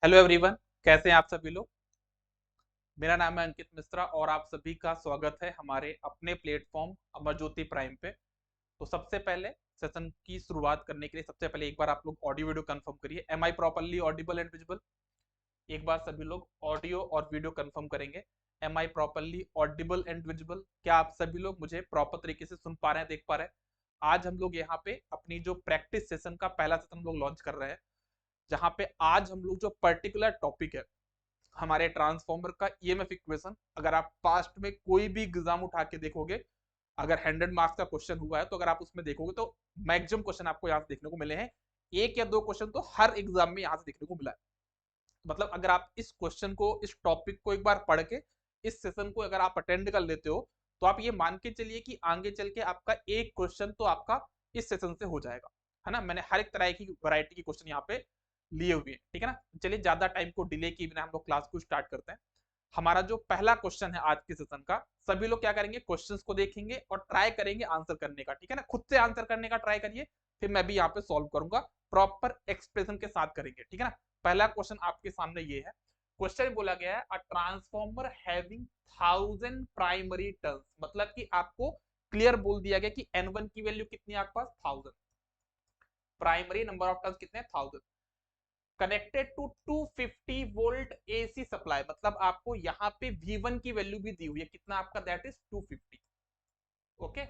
Hello everyone, कैसे हैं आप सभी लोग। मेरा नाम है अंकित मिश्रा और आप सभी का स्वागत है हमारे अपने प्लेटफॉर्म अमरज्योति प्राइम पे। तो सबसे पहले सेशन की शुरुआत करने के लिए सबसे पहले एक बार आप लोग ऑडियो वीडियो कंफर्म करिए। Am I properly audible and visible? एक बार सभी लोग ऑडियो और वीडियो कंफर्म करेंगे। Am I properly audible and visible? क्या आप सभी लोग मुझे प्रॉपर तरीके से सुन पा रहे हैं, देख पा रहे हैं? आज हम लोग यहाँ पे अपनी जो प्रैक्टिस सेशन का पहला सेशन हम लोग लॉन्च कर रहे हैं, जहाँ पे आज हम लोग जो पर्टिकुलर टॉपिक है हमारे ट्रांसफॉर्मर का ईएमएफ इक्वेशन, अगर आप पास्ट में कोई भी एग्जाम उठा के देखोगे, अगर 100 मार्क्स का क्वेश्चन हुआ है तो अगर आप उसमें देखोगे तो मैक्सिमम क्वेश्चन आपको यहाँ से देखने को मिले हैं। एक या दो क्वेश्चन तो हर एग्जाम में यहाँ से देखने को मिला है। मतलब अगर आप इस क्वेश्चन को, इस टॉपिक को एक बार पढ़ के इस सेशन को अगर आप अटेंड कर लेते हो तो आप ये मान के चलिए कि आगे चल के आपका एक क्वेश्चन तो आपका इस सेशन से हो जाएगा, है ना। मैंने हर एक तरह की वैरायटी की क्वेश्चन यहाँ पे लिए हुए हैं, ठीक है ना। चलिए ज्यादा टाइम को डिले किए बिना हम लोग क्लास को स्टार्ट करते हैं। हमारा जो पहला क्वेश्चन है आज के सेशन का, सभी लोग क्या करेंगे, क्वेश्चंस को देखेंगे और ट्राई करेंगे आंसर करने का, ठीक है ना। खुद से आंसर करने का ट्राई करिए, फिर मैं भी यहाँ पे सॉल्व करूंगा, प्रॉपर एक्सप्रेशन के साथ करेंगे, ठीक है ना। पहला क्वेश्चन आपके सामने ये है। क्वेश्चन बोला गया है a transformer having 1000 primary turns, मतलब कि आपको क्लियर बोल दिया गया कि N1 की वैल्यू कितनी है आपके पास 1000, प्राइमरी नंबर ऑफ टर्न्स कितने 1000, connected to 250 volt AC supply, मतलब आपको यहाँ पे V1 की वैल्यू भी दी हुई है, कितना आपका, that is 250। Okay,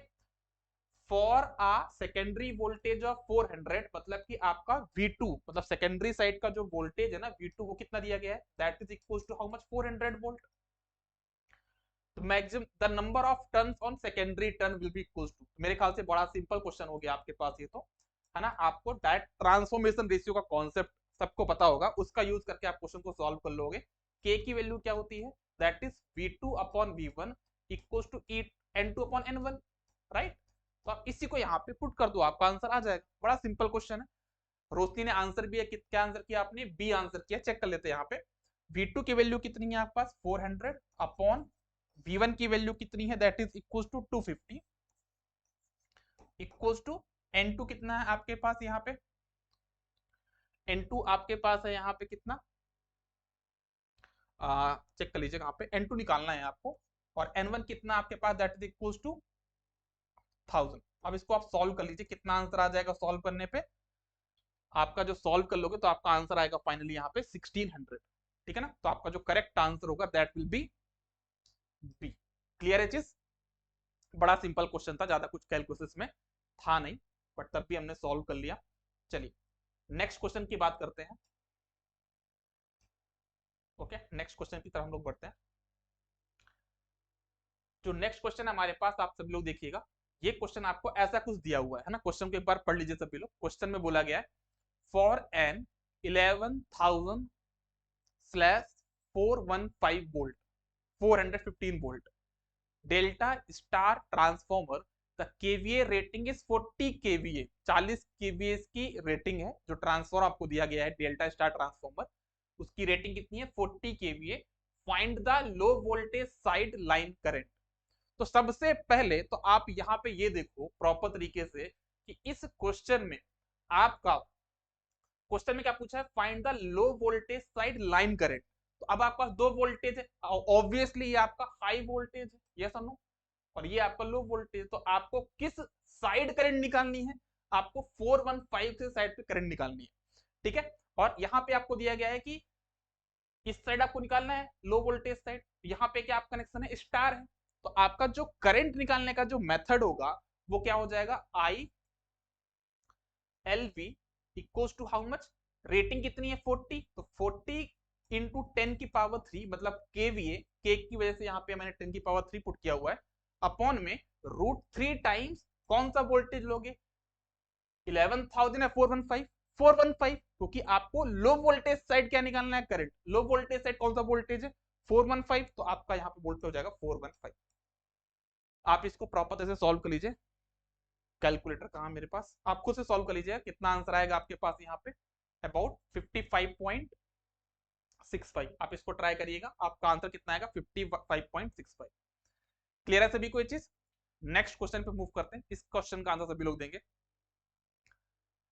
for uh secondary voltage of 400, मतलब कि आपका V2, मतलब सेकेंडरी साइड का जो वोल्टेज है ना V2, वो कितना दिया गया है, that is equal to how much, 400 volt. तो maximum the number of turns on secondary turn will be equal to, मेरे ख्याल से बड़ा सिंपल क्वेश्चन हो गया आपके पास ये तो, है ना। आपको डायरेक्ट ट्रांसफॉर्मेशन रेशियो का कॉन्सेप्ट सबको पता होगा, उसका यूज करके आप क्वेश्चन को सॉल्व कर लोगे। के की वैल्यू क्या होती है, that is V2 upon V1 equal to N2 upon N1, right. तो आप इसी को यहाँ पे पुट कर दो, आपका आंसर आ जाएगा। बड़ा सिंपल क्वेश्चन है। रोशनी ने आंसर भी है, क्या आंसर किया आपने, बी आंसर किया। चेक कर लेते हैं यहाँ पे, V2 की वैल्यू कितनी है आपके पास 400 अपॉन V1 की वैल्यू कितनी है, that is equal to 250 equal to N2 कितना है आपके पास यहाँ पे, N2 आपके पास है यहाँ पे कितना, चेक कर लीजिए, यहाँ पे N2 निकालना है आपको, और N1 कितना आपके पास, दैट इज इक्वल टू 1000। अब इसको आप सॉल्व कर लीजिए, कितना आंसर आ जाएगा सॉल्व करने पे, आपका जो सॉल्व कर लोगे तो आपका आंसर आएगा फाइनली यहाँ पे 1600, ठीक है ना। तो आपका जो करेक्ट आंसर होगा that will be B. Clear है चीज, बड़ा सिंपल क्वेश्चन था, ज्यादा कुछ कैलकुलेशन में था नहीं, बट तब भी हमने सॉल्व कर लिया। चलिए नेक्स्ट क्वेश्चन की बात करते हैं। ओके, नेक्स्ट क्वेश्चन की तरफ हम लोग बढ़ते हैं। जो नेक्स्ट क्वेश्चन है हमारे पास, आप सभी लोग देखिएगा, ये क्वेश्चन आपको ऐसा कुछ दिया हुआ है ना। क्वेश्चन को एक बार पढ़ लीजिए सभी लोग। क्वेश्चन में बोला गया है for an 11,000 slash 415 volt 415 volt delta star transformer, the kVA rating is 40 kVA, 40 kVA की रेटिंग है जो ट्रांसफॉर्मर आपको दिया गया है डेल्टा स्टार ट्रांसफॉर्मर, उसकी रेटिंग कितनी है 40 kVA. Find the low voltage side line current. तो सबसे पहले तो आप यहाँ पे ये देखो प्रॉपर तरीके से कि इस क्वेश्चन में आपका, क्वेश्चन में क्या पूछा है, find the low voltage side line current. तो अब आपके पास दो वोल्टेज है, ऑब्वियसली ये आपका हाई वोल्टेज है, यस और नो, और ये आपका लो वोल्टेज। तो आपको किस साइड करंट निकालनी है, आपको 415 से साइड पे करंट निकालनी है, ठीक है। और यहाँ पे आपको दिया गया है कि इस साइड आपको निकालना है लो वोल्टेज साइड, यहाँ पे क्या आपका कनेक्शन है, स्टार है। तो आपका जो करंट निकालने का जो मेथड होगा वो क्या हो जाएगा, I L V equals to how much, rating कितनी है 40, तो 40 इंटू 10 की पावर 3, मतलब केवीए, के की वजह से यहाँ पे मैंने 10 की पावर 3 पुट किया हुआ है, अपॉन में √3 टाइम्स कौन सा वोल्टेज लोगे, 11,000 है 415, 415, क्योंकि आपको लो वोल्टेज साइड क्या निकालना है, करंट। लो वोल्टेज साइड कौन सा वोल्टेज है 415, तो आपका यहाँ पे वोल्टेज हो जाएगा 415। आप इसको प्रॉपर तरह से सॉल्व कर लीजिए। कैलकुलेटर कहाँ मेरे पास, आप खुद से सॉल्व कर लीजिए, कितना आंसर आएगा आपके पास यहाँ पे, अबाउट 55.65। आप इसको ट्राई करिएगा, आपका आंसर कितना आएगा 55.65। क्लियर है सभी को ये चीज। नेक्स्ट क्वेश्चन पे मूव करते हैं, इस क्वेश्चन का आंसर सभी लोग देंगे।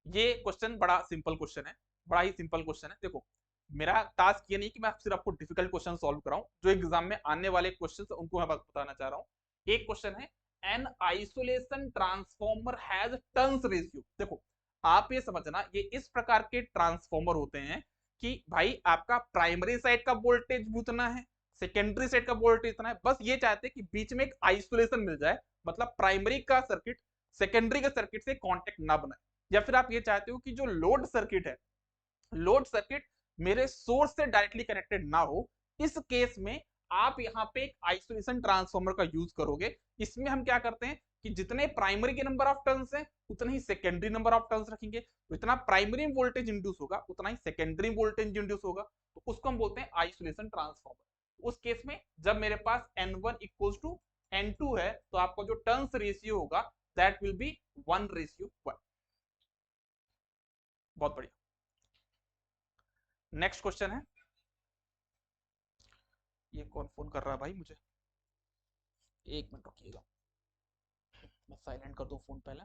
ये क्वेश्चन बड़ा सिंपल क्वेश्चन है, बड़ा ही सिंपल क्वेश्चन है। देखो मेरा टास्क ये नहीं कि मैं सिर्फ आपको डिफिकल्ट क्वेश्चन सॉल्व कराऊं, जो एग्जाम में आने वाले क्वेश्चन उनको मैं बताना चाह रहा हूं। एक क्वेश्चन है, an isolation transformer has turns ratio. देखो आप ये समझना, ये इस प्रकार के ट्रांसफॉर्मर होते हैं कि भाई आपका प्राइमरी साइड का वोल्टेज भी उतना है, सेकेंडरी साइड का वोल्टेज इतना है, बस ये चाहते हैं कि बीच में एक आइसोलेशन मिल जाए, मतलब प्राइमरी का सर्किट सेकेंडरी के सर्किट से कांटेक्ट ना बनाए। या फिर आप ये चाहते हो कि जो लोड सर्किट है, लोड सर्किट मेरे सोर्स से डायरेक्टली कनेक्टेड ना हो, इस केस में आप यहाँ पे एक आइसोलेशन ट्रांसफार्मर का यूज करोगे। इसमें हम क्या करते हैं कि जितने प्राइमरी के नंबर ऑफ टर्न्स हैं उतने ही सेकेंडरी नंबर ऑफ टर्न्स रखेंगे, तो इतना प्राइमरी वोल्टेज इंड्यूस होगा उतना ही सेकेंडरी वोल्टेज इंड्यूस होगा, तो उसको हम बोलते हैं आइसोलेशन ट्रांसफार्मर। उस केस में जब मेरे पास N1 इक्वल्स टू N2 है, तो आपका जो टर्न्स रेशियो होगा दैट विल बी 1:1। बहुत बढ़िया। नेक्स्ट क्वेश्चन है, ये कौन फोन कर रहा है भाई मुझे, एक मिनट रुकिएगा, मैं साइलेंट कर दूं फोन पहले।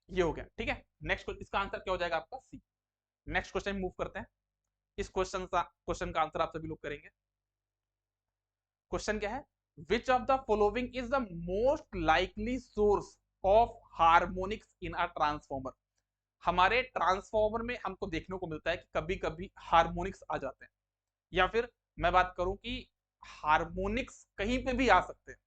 ये हो गया, ठीक है। नेक्स्ट इसका आंसर क्या हो जाएगा आपका सी। नेक्स्ट क्वेश्चन मूव करते हैं। इस क्वेश्चन का आंसर आप सभी लोग करेंगे। क्वेश्चन क्या है, which of the following is the most likely source of harmonics in a transformer. हमारे ट्रांसफॉर्मर में हमको देखने को मिलता है कि कभी कभी हार्मोनिक्स आ जाते हैं, या फिर मैं बात करूं कि हार्मोनिक्स कहीं पे भी आ सकते हैं,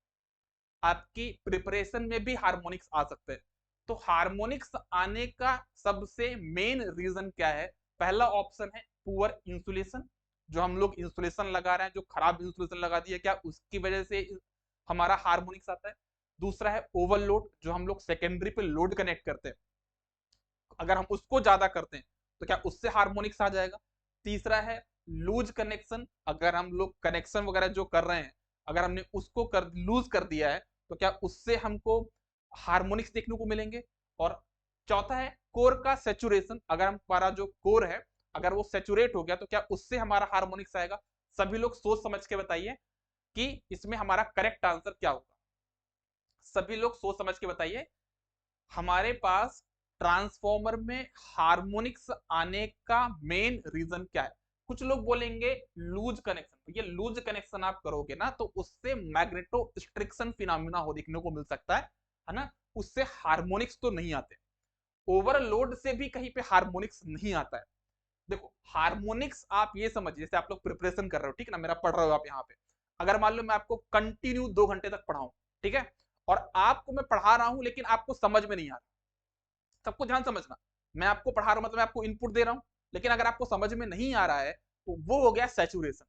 आपकी प्रिपरेशन में भी हार्मोनिक्स आ सकते हैं। तो हार्मोनिक्स आने का सबसे मेन रीजन क्या है? पहला ऑप्शन है पुअर इंसुलेशन, जो हम लोग इंसुलेशन लगा रहे हैं, जो खराब इंसुलेशन लगा दिया, क्या उसकी वजह से हमारा हार्मोनिक्स आता है। दूसरा है ओवरलोड, जो हम लोग सेकेंडरी पे लोड कनेक्ट करते हैं, अगर हम उसको ज्यादा करते हैं तो क्या उससे हार्मोनिक्स आ जाएगा। तीसरा है लूज कनेक्शन, अगर हम लोग कनेक्शन वगैरह जो कर रहे हैं अगर हमने उसको लूज कर दिया है तो क्या उससे हमको हार्मोनिक्स देखने को मिलेंगे। और चौथा है कोर का सेचुरेशन, अगर हमारा जो कोर है अगर वो सेचुरेट हो गया तो क्या उससे हमारा हार्मोनिक्स आएगा। सभी लोग सोच समझ के बताइए कि इसमें हमारा करेक्ट आंसर क्या होगा। सभी लोग सोच समझ के बताइए, हमारे पास ट्रांसफॉर्मर में हार्मोनिक्स आने का मेन रीजन क्या है। कुछ लोग बोलेंगे लूज कनेक्शन, तो ये लूज कनेक्शन आप करोगे ना तो उससे मैग्नेटो स्ट्रिक्शन फिनोमिना हो देखने को मिल सकता है ना, उससे हार्मोनिक्स तो नहीं आते। ओवरलोड से भी कहीं पे हार्मोनिक्स नहीं आता है। देखो हार्मोनिक्स आप ये समझिए, जैसे आप लोग प्रिपरेशन कर रहे हो, ठीक है ना, मेरा पढ़ रहे हो आप यहाँ पे, अगर मान लो मैं आपको कंटिन्यू 2 घंटे तक पढ़ाऊं, ठीक है, और आपको मैं पढ़ा रहा हूं लेकिन आपको समझ में नहीं आ रहा, सबको ध्यान समझना, मैं आपको पढ़ा रहा हूं मतलब मैं आपको इनपुट दे रहा हूं, लेकिन अगर आपको समझ में नहीं आ रहा है तो वो हो गया सैचुरेशन,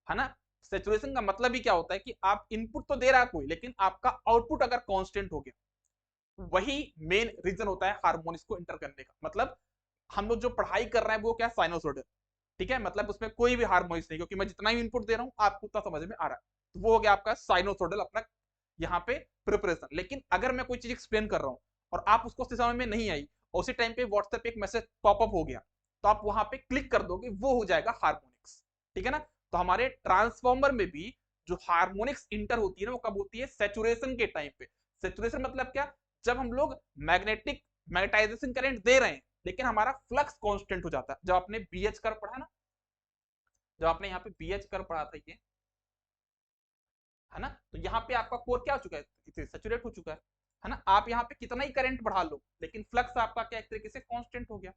है ना। सैचुरेशन का मतलब ही क्या होता है कि आप इनपुट तो दे रहा है कोई, लेकिन आपका आउटपुट अगर कांस्टेंट हो गया, वही मेन रीजन होता है हार्मोनिक्स को इंटर करने का। मतलब हम लोग जो पढ़ाई कर रहे हैं वो क्या साइनोसॉइडल, ठीक है, मतलब उसमें कोई भी हार्मोनिक्स नहीं, क्योंकि मैं जितना भी इनपुट दे रहा हूँ आपको उतना समझ में आ रहा है, तो वो हो गया आपका साइनोसॉइडल अपना यहाँ पे प्रिपरेशन। लेकिन अगर मैं कोई चीज एक्सप्लेन कर रहा हूँ और आप उसको समझ में नहीं आई, उसी टाइम पे व्हाट्सएप पे एक मैसेज पॉपअप हो गया, तो आप वहां पे क्लिक कर दोगे, वो हो जाएगा हार्मोनिक्स, ठीक है ना। तो हमारे ट्रांसफॉर्मर में भी जो हार्मोनिक्स इंटर होती है ना वो कब होती है, सेचुरेशन के टाइम पे। सेचुरेशन मतलब क्या, जब हम लोग मैग्नेटाइजेशन करंट दे रहे हैं लेकिन हमारा फ्लक्स कांस्टेंट हो जाता है। जब आपने बीएच कर पढ़ा ना, जब आपने यहाँ पे बीएच कर पढ़ा था ये, है ना, तो यहाँ पे आपका कोर क्या हो चुका है, सैचुरेट हो चुका है ना। आप यहाँ पे कितना ही करंट बढ़ा लो लेकिन फ्लक्स आपका क्या एक तरीके से कांस्टेंट हो गया,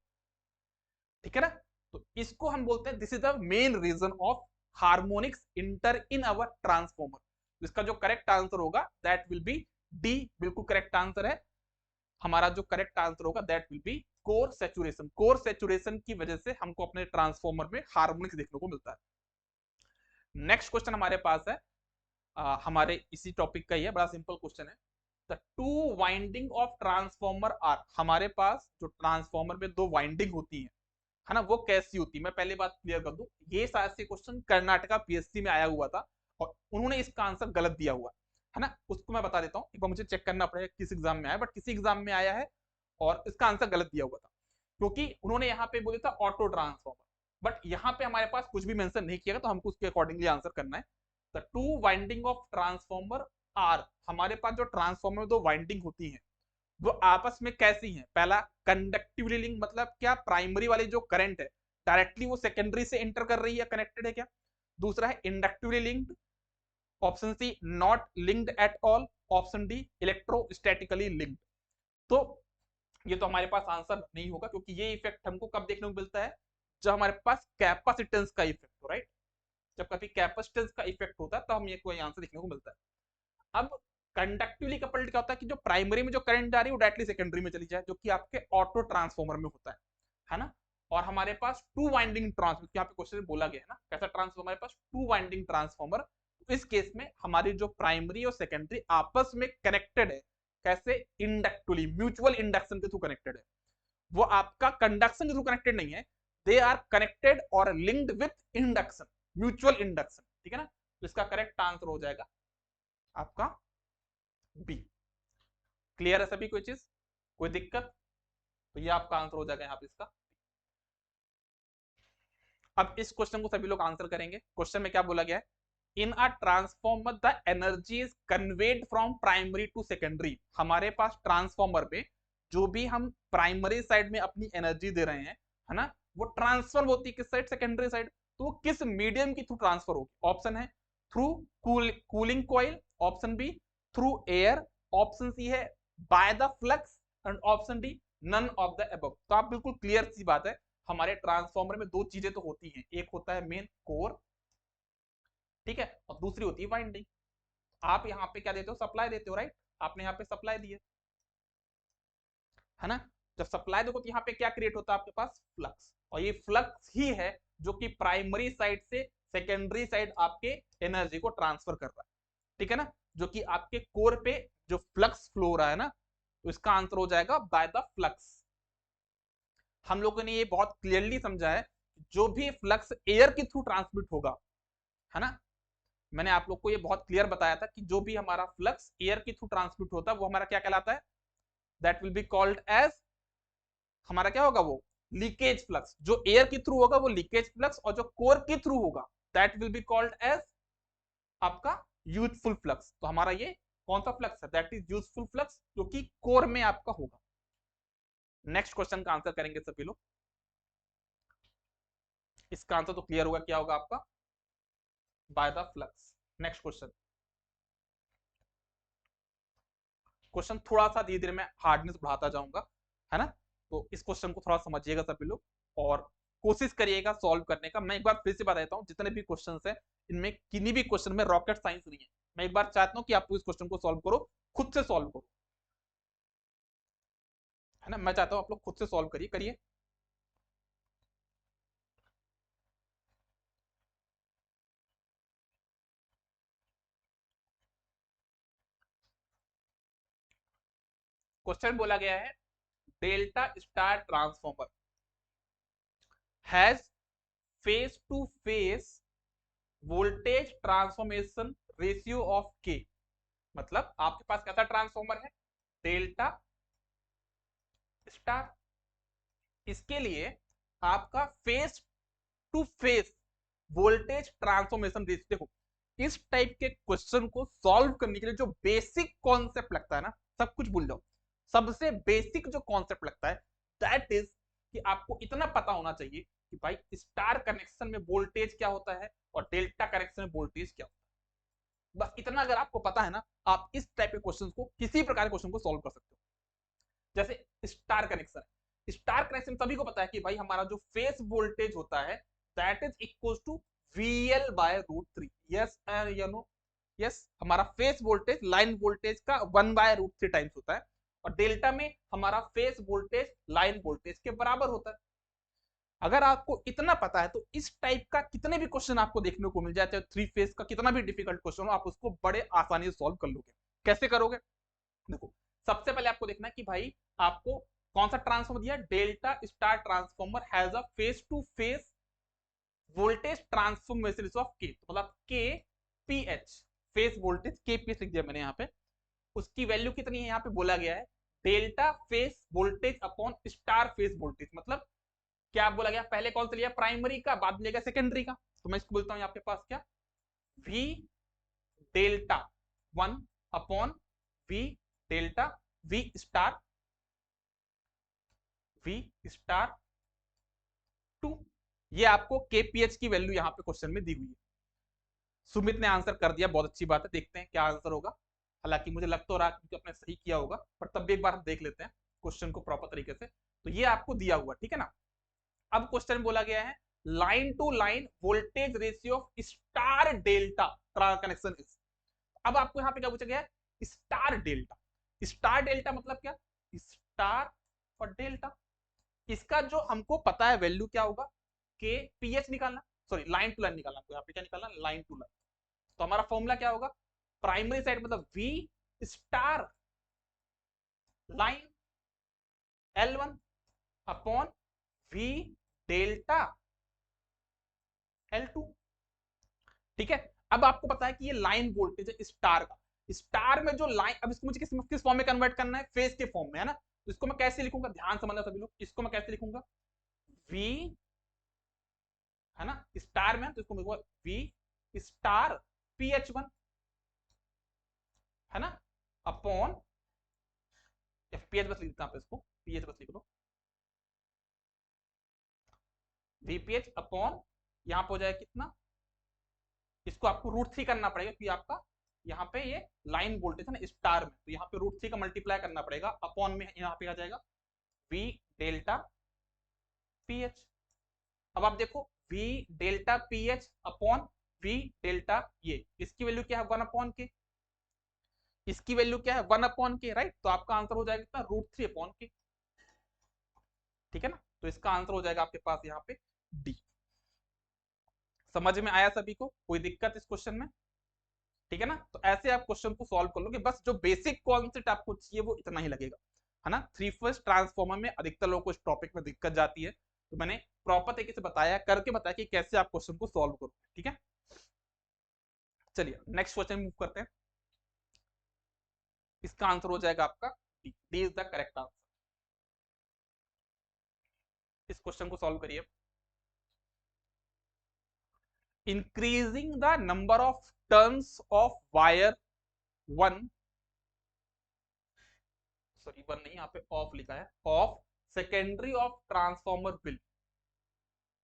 ठीक है ना। तो इसको हम बोलते हैं this is the main reason of harmonics inter in our transformer. इसका जो करेक्ट आंसर होगा दैट विल बी डी, बिल्कुल करेक्ट आंसर है हमारा। जो करेक्ट आंसर होगा that will be core saturation. Core saturation की वजह से हमको अपने ट्रांसफॉर्मर में हार्मोनिक्स देखने को मिलता है। नेक्स्ट क्वेश्चन हमारे पास है हमारे इसी टॉपिक का ही है, बड़ा सिंपल क्वेश्चन है। The two winding of transformer are, हमारे पास जो ट्रांसफॉर्मर में दो वाइंडिंग होती है ना, वो कैसी होती है। मैं पहले बात क्लियर कर दूं, ये शायद से क्वेश्चन कर्नाटका पीएससी में आया हुआ था और उन्होंने इसका आंसर गलत दिया हुआ है ना, उसको मैं बता देता हूँ, एक बार मुझे चेक करना पड़ेगा किस एग्जाम में आया, बट किसी एग्जाम में आया है और इसका आंसर गलत दिया हुआ था, क्योंकि उन्होंने यहाँ पे बोला था ऑटो ट्रांसफॉर्मर, बट यहाँ पे हमारे पास कुछ भी मेंशन नहीं किया, तो हमको उसके अकॉर्डिंगली आंसर करना है। The two winding of transformer are, हमारे पास जो ट्रांसफॉर्मर में दो वाइंडिंग होती है वो आपस में कैसी हैं? पहला कंडक्टिवली लिंक, मतलब क्या प्राइमरी वाली जो करंट है डायरेक्टली वो सेकेंडरी से इंटर कर रही है, कनेक्टेड है क्या? दूसरा है inductively linked, option C not linked at all, option D electrostatically linked. तो ये तो हमारे पास आंसर नहीं होगा, क्योंकि ये इफेक्ट हमको कब देखने को मिलता है? जब हमारे पास कैपेसिटेंस का इफेक्ट हो, राइट? जब कभी कैपेसिटेंस का इफेक्ट होता है तो हम ये कोई आंसर देखने को मिलता है। अब कंडक्टिवली कपल्ड क्या होता है कि जो प्राइमरी में जो करंट आ रही है वो डायरेक्टली सेकेंडरी में चली जाए, जो कि आपके ऑटो ट्रांसफॉर्मर में होता है ना? और हमारे पास टू वाइंडिंग ट्रांसफॉर्मर, यहाँ पे क्वेश्चन बोला गया है ना, कैसा ट्रांसफॉर्मर? हमारे पास टू वाइंडिंग ट्रांसफॉर्मर। इस केस में हमारी जो प्राइमरी और सेकेंडरी आपस में कनेक्टेड है, कैसे? इंडक्टिवली, म्यूचुअल इंडक्शन के थ्रू कनेक्टेड है। वो आपका कंडक्शन के थ्रू कनेक्टेड नहीं है, दे आर कनेक्टेड और linked with induction, mutual induction, ठीक है ना? तो इसका करेक्ट आंसर हो जाएगा आपका बी। क्लियर है सभी? कोई चीज, कोई दिक्कत? तो ये आपका आंसर हो जाएगा यहाँ पे इसका। अब इस क्वेश्चन को सभी लोग आंसर करेंगे। क्वेश्चन में क्या बोला गया है? In a transformer the energy is conveyed from primary to secondary. हमारे पास ट्रांसफॉर्मर में जो भी हम प्राइमरी साइड में अपनी एनर्जी दे रहे हैं, है ना, वो ट्रांसफर होती है किस साइड? Secondary side. तो वो किस मीडियम के थ्रू ट्रांसफर होगी? ऑप्शन है through cooling coil, option B through air, option C है by the flux, and option D none of the above. तो आप बिल्कुल क्लियर सी बात है, हमारे ट्रांसफॉर्मर में दो चीजें तो होती हैं, एक होता है मेन कोर, ठीक है, और दूसरी होती है वाइंडिंग। आप यहाँ पे क्या देते हो? सप्लाई देते हो, राइट? आपने यहाँ पे सप्लाई दी है ना? जब सप्लाई देखो तो यहाँ पे क्या क्रिएट होता है आपके पास? फ्लक्स। और ये फ्लक्स ही है जो कि प्राइमरी साइड से सेकेंडरी साइड आपके एनर्जी को ट्रांसफर कर रहा है, ठीक है ना? जो कि आपके कोर पे जो फ्लक्स फ्लो हो रहा है ना, तो इसका आंसर हो जाएगा बाय द फ्लक्स। हम लोगों ने ये बहुत क्लियरली समझा है, जो भी फ्लक्स एयर के थ्रू ट्रांसमिट होगा, है ना, मैंने आप लोग को ये बहुत क्लियर बताया था कि जो भी हमारा फ्लक्स एयर के थ्रू ट्रांसमिट होता है वो हमारा क्या कहलाता है? That will be called as, हमारा क्या होगा? वो लीकेज फ्लक्स। जो एयर के थ्रू होगा वो लीकेज फ्लक्स, और जो कोर के थ्रू होगा that will be called as आपका यूथफुल फ्लक्स। तो हमारा ये कौन सा फ्लक्स है? दैट इज यूथफुल फ्लक्स, जो कि कोर में आपका होगा। नेक्स्ट क्वेश्चन का आंसर करेंगे सभी लोग। इसका आंसर तो क्लियर होगा, क्या होगा आपका? Bye the flux. Next question. Question थोड़ा सा धीरे धीरे मैं हार्डनेस बढ़ाता जाऊंगा, है ना? तो इस क्वेश्चन को थोड़ा समझिएगा सभी लोग और कोशिश करिएगा सॉल्व करने का। मैं एक बार फिर से बता देता हूँ, जितने भी क्वेश्चन है इनमें किन्हीं भी क्वेश्चन में रॉकेट साइंस नहीं है। मैं एक बार चाहता हूँ कि आप इस क्वेश्चन को सॉल्व करो, खुद से सॉल्व करो, है ना? मैं चाहता हूँ आप लोग खुद से सॉल्व करिए करिए। क्वेश्चन बोला गया है, delta star transformer has phase to phase voltage transformation ratio of K. मतलब आपके पास कैसा ट्रांसफॉर्मर है? Delta star. इसके लिए आपका phase to phase voltage transformation ratio. देखो, इस टाइप के क्वेश्चन को सॉल्व करने के लिए जो बेसिक कॉन्सेप्ट लगता है ना, सब कुछ भूल जाओ। सबसे बेसिक जो कॉन्सेप्ट लगता है दैट इज कि आपको इतना पता होना चाहिए कि भाई स्टार कनेक्शन में वोल्टेज क्या होता है और डेल्टा कनेक्शन में वोल्टेज क्या होता है। बस इतना अगर आपको पता है ना, आप इस टाइप के क्वेश्चन को, किसी प्रकार के क्वेश्चन को सॉल्व कर सकते हो। जैसे स्टार कनेक्शन है, स्टार कनेक्शन सभी को पता है कि भाई हमारा जो फेस वोल्टेज होता है that is equal to VL by √3। Yes you know, yes, हमारा फेस वोल्टेज लाइन वोल्टेज का 1 बाय √3 टाइम्स होता है, और डेल्टा में हमारा फेस वोल्टेज लाइन वोल्टेज के बराबर होता है। अगर आपको इतना पता है तो इस टाइप का कितने भी क्वेश्चन आपको देखने को मिल जाए, चाहे 3 फेस का कितना भी डिफिकल्ट क्वेश्चन हो, आप उसको बड़े आसानी से सॉल्व कर लोगे। कैसे करोगे? देखो, सबसे पहले आपको देखना है कि भाई आपको कौन सा ट्रांसफॉर्मर दिया? Delta star transformer has a phase to phase voltage transformation of K, मतलब K P H, phase voltage K P H लिख दिया मैंने यहाँ पे। उसकी वैल्यू कितनी है यहाँ पे बोला गया है? Delta phase voltage upon star phase voltage. मतलब क्या बोला गया? पहले कौन सा लिया? प्राइमरी का, बाद में लिया सेकेंडरी का। तो मैं इसको बोलता हूँ आपके पास क्या? We delta 1 upon V delta we star V star 2। ये आपको KPH की वैल्यू यहाँ पे क्वेश्चन में दी हुई है। सुमित ने आंसर कर दिया, बहुत अच्छी बात है। देखते हैं क्या आंसर होगा। हालांकि मुझे लग तो रहा है कि आपने सही किया होगा, पर तब भी एक बार हम देख लेते हैं क्वेश्चन को प्रॉपर तरीके से। तो ये आपको दिया हुआ, ठीक है ना। अब क्वेश्चन बोला गया है line to line voltage ratio of star delta connection is. अब आपको यहाँ पे क्या पूछा गया है, स्टार डेल्टा। स्टार डेल्टा मतलब क्या, स्टार और डेल्टा। इसका जो हमको पता है वैल्यू क्या होगा, के पीएच निकालना, सॉरी लाइन टू लाइन निकालना। तो यहाँ पे क्या निकालना, लाइन टू लाइन। तो हमारा फॉर्मूला क्या होगा, प्राइमरी साइड मतलब V star line L1 upon V delta L2। ठीक है। अब आपको पता है कि ये लाइन वोल्टेज है स्टार का। स्टार में जो लाइन, अब इसको मुझे किस फॉर्म में कन्वर्ट करना है, फेज के फॉर्म में, है ना। तो इसको मैं कैसे लिखूंगा, ध्यान समझना सभी लोग। इसको मैं कैसे लिखूंगा, वी, है ना, स्टार में, तो इसको लिखूंगा वी स्टार PH1, है ना, अपॉन पीएच बस लिख देता हूं, इसको पीएच बस लिख लो, VPH अपॉन यहां पर हो जाएगा कितना, इसको आपको √3 करना पड़ेगा क्योंकि आपका यहाँ पे ये लाइन वोल्टेज है ना स्टार में, तो यहाँ पे √3 का मल्टीप्लाई करना पड़ेगा, अपॉन में यहाँ पे आ जाएगा V डेल्टा PH। अब आप देखो V delta PH upon V delta, ये इसकी वैल्यू क्या है 1 अपॉन के, इसकी वैल्यू क्या है 1 अपॉन के, राइट। तो आपका आंसर हो जाएगा कितना, √3 अपॉन के, ठीक है ना। तो इसका आंसर हो जाएगा आपके पास यहाँ पे डी। समझ में आया सभी को, कोई दिक्कत इस क्वेश्चन में, ठीक है ना। तो ऐसे आप क्वेश्चन को सॉल्व कर लो कि बस जो बेसिक कॉन्सेप्ट आपको चाहिए वो इतना ही लगेगा, है ना। 3 फेज ट्रांसफॉर्मर में अधिकतर लोगों को इस टॉपिक में दिक्कत जाती है, तो मैंने प्रॉपर तरीके से बताया, करके बताया कि कैसे आप क्वेश्चन को सॉल्व करो, ठीक है। चलिए नेक्स्ट क्वेश्चन मूव करते हैं। इसका आंसर हो जाएगा आपका D. D is the correct answer. इस क्वेश्चन को सॉल्व करिए। Increasing the number of turns of wire 1, sorry 1 नहीं, यहाँ पे ऑफ लिखा है, of secondary of transformer will.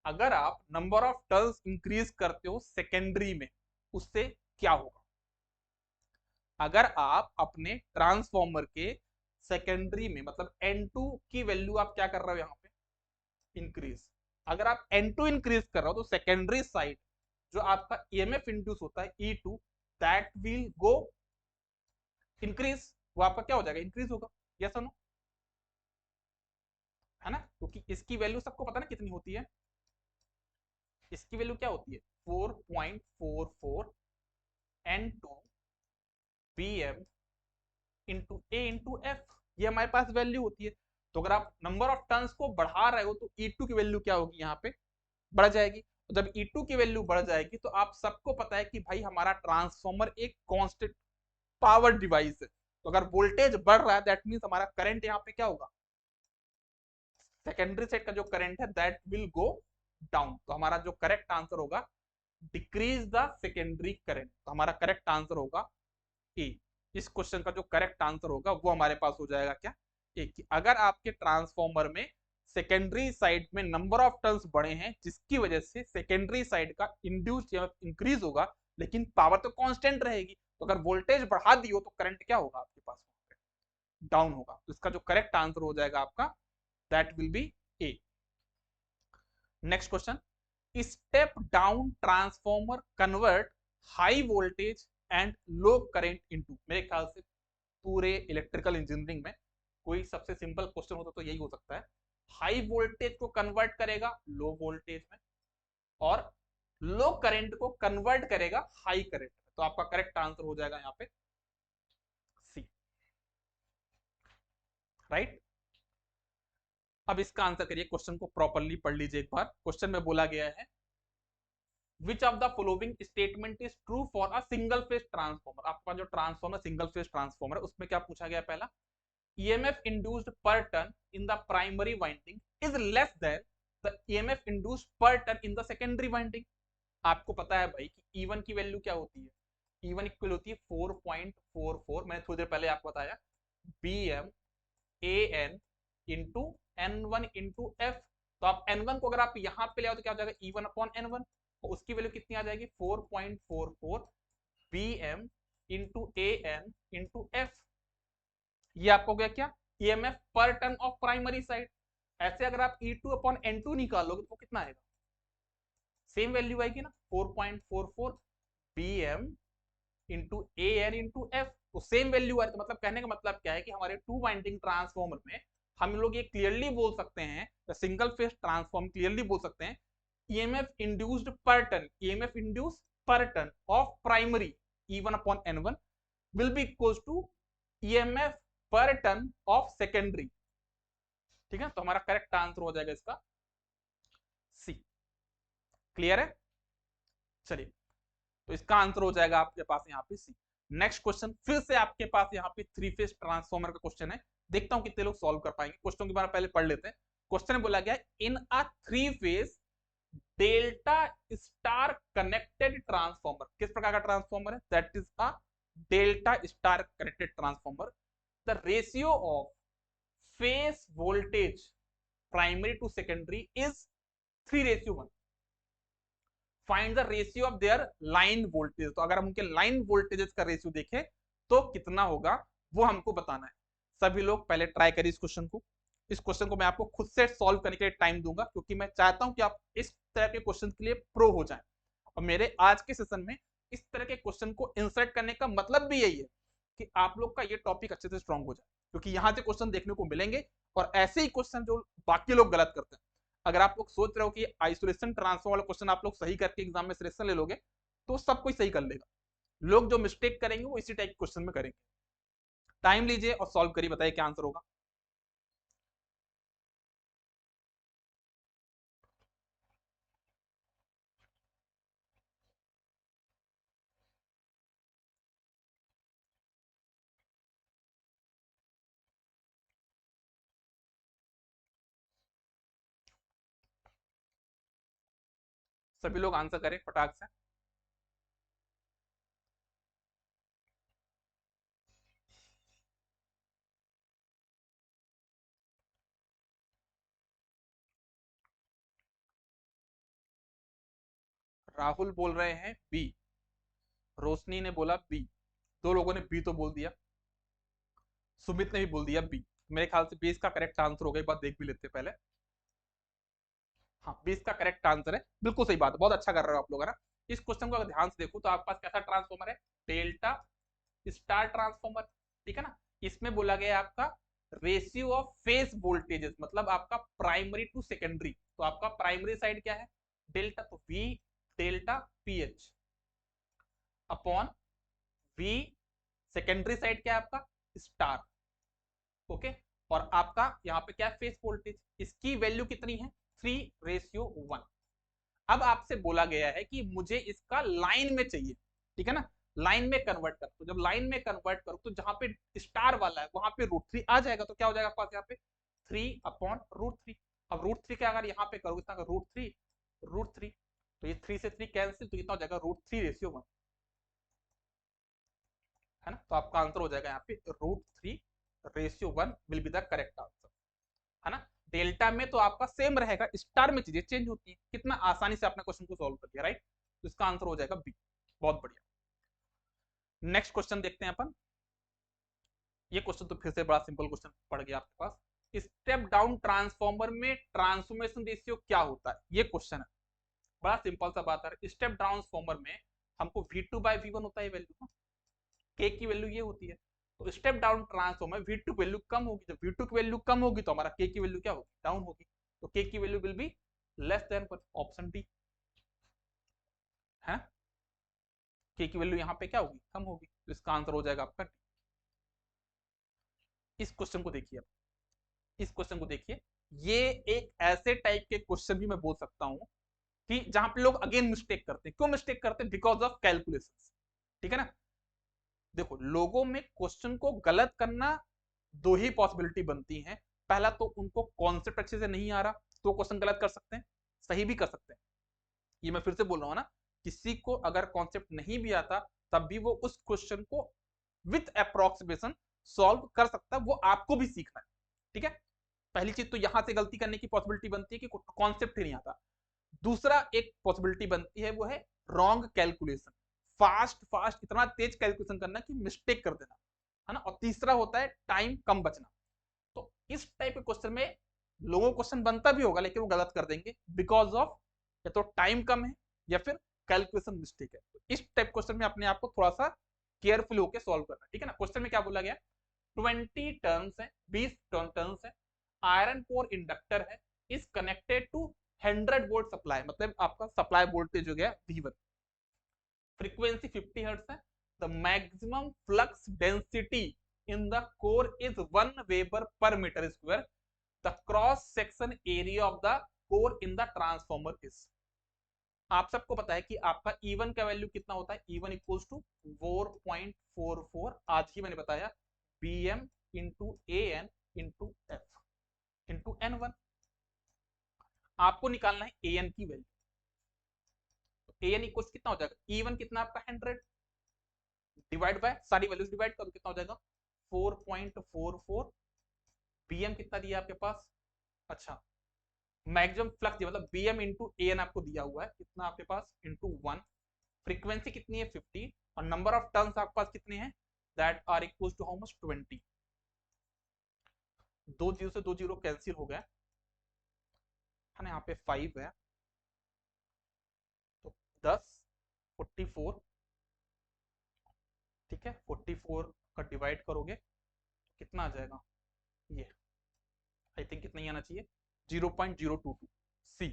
अगर आप नंबर ऑफ टर्न्स इंक्रीज करते हो सेकेंडरी में, उससे क्या होगा। अगर आप अपने ट्रांसफॉर्मर के सेकेंडरी में, मतलब N2 की वैल्यू आप क्या कर रहे हो यहाँ पे, इंक्रीज। अगर आप N2 इंक्रीज कर रहे हो तो सेकेंडरी साइड जो आपका EMF इंड्यूस होता है E2, that will go increase. वो आपका क्या हो जाएगा, इंक्रीज होगा। यस और नो, है ना। क्योंकि इसकी वैल्यू सबको पता ना कितनी होती है, इसकी वैल्यू क्या होती है 4.44 N2 BM into A into F, ये हमारे पास वैल्यू होती है। तो अगर आप नंबर ऑफ टर्न्स को बढ़ा रहे हो तो E2 की वैल्यू क्या होगी, यहाँ पे बढ़ जाएगी। तो जब E2 की वैल्यू बढ़ जाएगी तो आप सबको पता है कि भाई हमारा ट्रांसफॉर्मर एक कांस्टेंट पावर डिवाइस है। तो अगर वोल्टेज बढ़ रहा है दैट मींस हमारा करंट यहाँ पे क्या होगा, सेकेंडरी साइड का जो करंट है दैट विल गो डाउन। तो हमारा जो करेक्ट आंसर होगा, डिक्रीज द सेकेंडरी करंट। तो हमारा करेक्ट आंसर होगा ए। इस क्वेश्चन का जो करेक्ट आंसर होगा वो हमारे पास हो जाएगा क्या, ए। कि अगर आपके ट्रांसफॉर्मर में सेकेंडरी साइड में नंबर ऑफ टर्न्स बढ़े हैं जिसकी वजह से सेकेंडरी साइड का इंड्यूस इंक्रीज होगा, लेकिन पावर तो कांस्टेंट रहेगी। तो अगर वोल्टेज बढ़ा दियो तो करंट क्या होगा आपके पास, डाउन होगा। तो इसका जो करेक्ट आंसर हो जाएगा आपका, that will B A. Next question, step down transformer convert high voltage and low current into. मेरे ख्याल से पूरे इलेक्ट्रिकल इंजीनियरिंग में कोई सबसे सिंपल क्वेश्चन होता तो यही हो सकता है। हाई वोल्टेज को कन्वर्ट करेगा लो वोल्टेज में, और लो करंट को कन्वर्ट करेगा हाई करंट में। तो आपका करेक्ट आंसर हो जाएगा यहाँ पे सी, राइट। अब इसका आंसर करिए, क्वेश्चन को प्रॉपरली पढ़ लीजिए एक बार। क्वेश्चन में बोला गया है which of the following statement is true for a single phase transformer. आपका जो ट्रांसफॉर्मर सिंगल फेज ट्रांसफॉर्मर है उसमें क्या पूछा गया, पहला EMF induced per turn in the primary winding is less than the EMF induced per turn in the secondary winding। आपको पता है भाई कि E1 की वैल्यू क्या होती है, E1 इक्वल होती है 4.44, मैंने थोड़ी देर पहले आपको बताया BM AN into N1 into F. तो आप N1 को अगर आप यहां पे ले आओ तो क्या हो जाएगा E1 अपॉन N1, तो उसकी वैल्यू कितनी आ जाएगी 4.44 BM into AN into F. ये आपको हो गया क्या EMF per turn of primary side. ऐसे अगर आप E2 अपॉन N2 निकालोगे तो कितना आएगा, सेम वैल्यू आएगी ना 4.44 BM into AN into F. तो सेम वैल्यू आ रही है, तो मतलब कहने का मतलब क्या है कि हमारे टू वाइंडिंग ट्रांसफॉर्मर में हम लोग ये क्लियरली बोल सकते हैं, सिंगल फेज ट्रांसफॉर्म क्लियरली बोल सकते हैं EMF induced per turn, EMF induced per turn of primary E1 upon N1 will be equals to EMF per turn of secondary. ठीक है, तो हमारा करेक्ट आंसर हो जाएगा इसका सी। क्लियर है? चलिए, तो इसका आंसर हो जाएगा आपके पास यहाँ पे सी। नेक्स्ट क्वेश्चन फिर से आपके पास यहाँ पे थ्री फेज ट्रांसफॉर्मर का क्वेश्चन है। देखता हूं कितने लोग सॉल्व कर पाएंगे। क्वेश्चन के बारे में पहले पढ़ लेते हैं। क्वेश्चन में बोला गया in a three phase delta star connected transformer, किस प्रकार का ट्रांसफॉर्मर है, that is a delta star connected transformer, the ratio of phase voltage primary to secondary is 3:1। Find the ratio of their line voltage. तो अगर हम उनके line voltages का ratio देखें तो कितना होगा वो हमको बताना है। सभी लोग पहले ट्राई करिए इस क्वेश्चन को। इस क्वेश्चन को मैं आपको खुद से सॉल्व करने के लिए टाइम दूंगा, क्योंकि मैं चाहता हूं कि आप इस तरह के क्वेश्चन के लिए प्रो हो जाएं। और मेरे आज के सेशन में इस तरह के क्वेश्चन को इंसर्ट करने का मतलब भी यही है कि आप लोग का ये टॉपिक अच्छे से स्ट्रांग हो जाए, क्योंकि यहाँ से क्वेश्चन देखने को मिलेंगे और ऐसे ही क्वेश्चन जो बाकी लोग गलत करते हैं। अगर आप लोग सोच रहे हो कि आइसोलेशन ट्रांसफॉर्म वाला क्वेश्चन आप लोग सही करके एग्जाम में सिलेक्शन ले लोगे तो सब कोई सही कर लेगा। लोग जो मिस्टेक करेंगे वो इसी टाइप के क्वेश्चन में करेंगे। टाइम लीजिए और सॉल्व करिए, बताइए क्या आंसर होगा। सभी लोग आंसर करें फटाक से। राहुल बोल रहे हैं बी, रोशनी ने बोला बी, दो लोगों ने बी तो बोल दिया, सुमित ने भी बोल दिया बी। मेरे ख्याल से 20 का करेक्ट आंसर होगा। एक बात देख भी लेते हैं पहले। हाँ, 20 का करेक्ट आंसर है, बिल्कुल सही बात है, बहुत अच्छा कर रहे हो आप लोग, है ना। इस क्वेश्चन को अगर ध्यान से देखो तो आपके पास कैसा ट्रांसफॉर्मर है, डेल्टा स्टार ट्रांसफॉर्मर। ठीक है ना। इसमें बोला गया आपका रेशियो ऑफ फेज वोल्टेजेस, मतलब आपका प्राइमरी टू सेकेंडरी। तो आपका प्राइमरी साइड क्या है, डेल्टा, तो V delta PH upon V secondary side क्या है आपका स्टार। ओके, और आपका यहाँ पे क्या है फेज वोल्टेज, इसकी वैल्यू कितनी है 3:1। अब आपसे बोला गया है कि मुझे इसका लाइन में चाहिए। ठीक है ना, लाइन में कन्वर्ट कर, तो जब लाइन में कन्वर्ट करो तो जहां पे स्टार वाला है वहां पे √3 आ जाएगा। तो क्या हो जाएगा आपके पास यहाँ पे 3/√3। अब √3 का अगर यहाँ पे करोगे √3 तो ये 3 से 3 कैंसिल, तो कितना हो जाएगा √3:1, है ना। तो आपका आंसर हो जाएगा यहाँ पे √3:1 will be the correct answer, है ना। डेल्टा में तो आपका सेम रहेगा, स्टार में चीजें चेंज होती है। कितना आसानी से आपने क्वेश्चन को सॉल्व कर दिया, राइट। तो इसका आंसर हो जाएगा बी। बहुत बढ़िया। नेक्स्ट क्वेश्चन देखते हैं अपन। ये क्वेश्चन तो फिर से बड़ा सिंपल क्वेश्चन पड़ गया आपके पास। स्टेप डाउन ट्रांसफॉर्मर में ट्रांसफॉर्मेशन रेशियो क्या होता है, ये क्वेश्चन है। बड़ा सिंपल सा बात है। स्टेप ट्रांसफॉर्मर में हमको V2/V1 होता है वैल्यू, के की वैल्यू ये होती है। तो step down transformer V2 value कम होगी, जब V2 की वैल्यू कम होगी तो हमारा के की वैल्यू क्या होगी, डाउन होगी। तो के की value will be less than option D, है। के की वैल्यू यहाँ पे क्या होगी, कम होगी। तो इसका आंसर हो जाएगा आपका। इस क्वेश्चन को देखिए, इस क्वेश्चन को देखिए। ये एक ऐसे टाइप के क्वेश्चन भी मैं बोल सकता हूं कि जहां पे लोग अगेन मिस्टेक करते हैं। क्यों मिस्टेक करते हैं, बिकॉज ऑफ कैलकुलेशन। ठीक है ना। देखो, लोगों में क्वेश्चन को गलत करना दो ही पॉसिबिलिटी बनती है। पहला तो उनको कॉन्सेप्ट अच्छे से नहीं आ रहा तो क्वेश्चन गलत कर सकते हैं, सही भी कर सकते हैं। ये मैं फिर से बोल रहा हूं ना, किसी को अगर कॉन्सेप्ट नहीं भी आता तब भी वो उस क्वेश्चन को विथ अप्रोक्सीमेशन सॉल्व कर सकता है, वो आपको भी सीखना है। ठीक है। पहली चीज तो यहां से गलती करने की पॉसिबिलिटी बनती है कि कॉन्सेप्ट ही नहीं आता। दूसरा एक पॉसिबिलिटी बनती है वो है रॉन्ग कैलकुलेशन, फास्ट फास्ट इतना तेज कैलकुलेशन करना कि मिस्टेक कर देना, है ना। और तीसरा होता है टाइम कम बचना। तो इस टाइप के क्वेश्चन में लोगों को क्वेश्चन बनता भी होगा लेकिन वो गलत कर देंगे बिकॉज ऑफ या तो टाइम कम है या फिर कैलकुलेशन मिस्टेक है। तो इस टाइप क्वेश्चन में अपने आप को थोड़ा सा केयरफुल होकर सॉल्व करना, ठीक है ना। क्वेश्चन में क्या बोला गया, 20 टर्न्स है, 20 टर्न्स है, आयरन कोर इंडक्टर है, is connected to 100 volt supply, मतलब आपका सप्लाई वोल्टेज हो गया V1, फ्रीक्वेंसी 50 हर्ट्ज है, the maximum flux density in the core is 1 weber per metre square, the cross section area of the core in the transformer is. आप सबको पता है कि आपका E1 का वैल्यू कितना होता है, E1 इक्वल्स टू 4.44, आज ही मैंने बताया, BM into AN into F into N1। आपको निकालना है AN की वैल्यू, तो AN इक्वल्स कितना हो जाएगा, E1 कितना आपका 100 डिवाइड बाय सारी वैल्यूज डिवाइड करो, कितना हो जाएगा 4.44, BM कितना दिया आपके पास, अच्छा मैक्सिमम फ्लक्स दिया मतलब BM इंटू AN आपको दिया हुआ है कितना आपके पास इंटू 1, फ्रीक्वेंसी कितनी है 50, और नंबर ऑफ टर्न्स आपके पास कितने हैं, that are equal to how much 20। दो जीरो से दो जीरो कैंसिल हो गया है ना, यहाँ पे 5 है, तो 10 44, ठीक है 44 का डिवाइड करोगे कितना आ जाएगा, ये आई थिंक कितना ही आना चाहिए 0.022 सी,